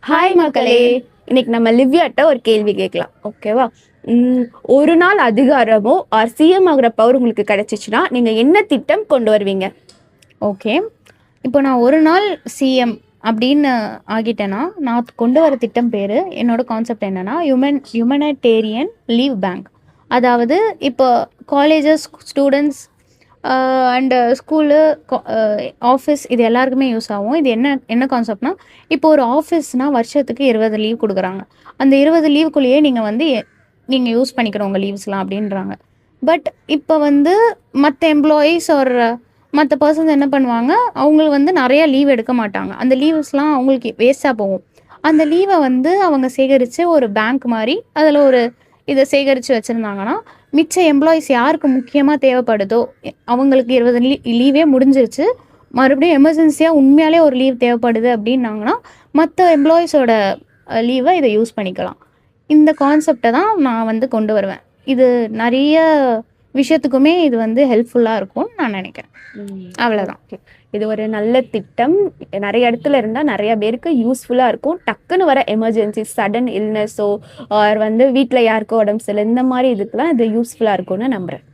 Hi மக்களே, இன்னைக்கு நம்ம லிவ்யாட்ட ஒரு கேள்வி கேட்கலாம். ஓகேவா? ஒரு நாள் அதிகாரமோ ஆர் சிஎம் ஆகிற பவர் உங்களுக்கு கிடைச்சிச்சுன்னா நீங்க என்ன திட்டம் கொண்டு வருவீங்க? ஓகே, இப்போ நான் ஒரு நாள் சிஎம் அப்படின்னு ஆகிட்டேன்னா நான் கொண்டு வர திட்டம் பேர், என்னோட கான்செப்ட் என்னன்னா ஹியூமனிடேரியன் லீவ் பேங்க். அதாவது இப்போ colleges, students and school, office, இது எல்லாருக்குமே யூஸ் ஆகும். இது என்ன கான்செப்ட்னா, இப்போ ஒரு ஆஃபீஸ்னால் வருஷத்துக்கு 20 லீவ் கொடுக்குறாங்க. அந்த 20 லீவுக்குள்ளேயே நீங்கள் யூஸ் பண்ணிக்கணும் உங்கள் லீவ்ஸ்லாம் அப்படின்றாங்க. பட் இப்போ மற்ற எம்ப்ளாயீஸ் ஒரு மற்ற பர்சன்ஸ் என்ன பண்ணுவாங்க, அவங்களுக்கு நிறைய லீவ் எடுக்க மாட்டாங்க. அந்த லீவ்ஸ்லாம் அவங்களுக்கு வேஸ்ட்டாக போகும். அந்த லீவை அவங்க சேகரித்து ஒரு பேங்க் மாதிரி அதில் ஒரு இதை சேகரித்து வச்சுருந்தாங்கன்னா, மிச்ச எம்ப்ளாயீஸ் யாருக்கு முக்கியமாக தேவைப்படுதோ, அவங்களுக்கு 20 லீவே முடிஞ்சிருச்சு, மறுபடியும் எமர்ஜென்சியாக உண்மையாலே ஒரு லீவ் தேவைப்படுது அப்படின்னாங்கன்னா மற்ற எம்ப்ளாயீஸோட லீவை இதை யூஸ் பண்ணிக்கலாம். இந்த கான்செப்டை தான் நான் கொண்டு வருவேன். இது நிறைய விஷயத்துக்குமே இது ஹெல்ப்ஃபுல்லாக இருக்கும்னு நான் நினைக்கிறேன். அவ்வளோதான். இது ஒரு நல்ல திட்டம். நிறைய இடத்துல இருந்தால் நிறைய பேருக்கு யூஸ்ஃபுல்லாக இருக்கும். டக்குன்னு வர எமர்ஜென்சி, சடன் இல்னஸோ ஆர் வீட்டில் யாருக்கோ உடம்பு சரியில்லை, இந்த மாதிரி இதுக்கெல்லாம் இது யூஸ்ஃபுல்லாக இருக்கும்னு நம்புகிறேன்.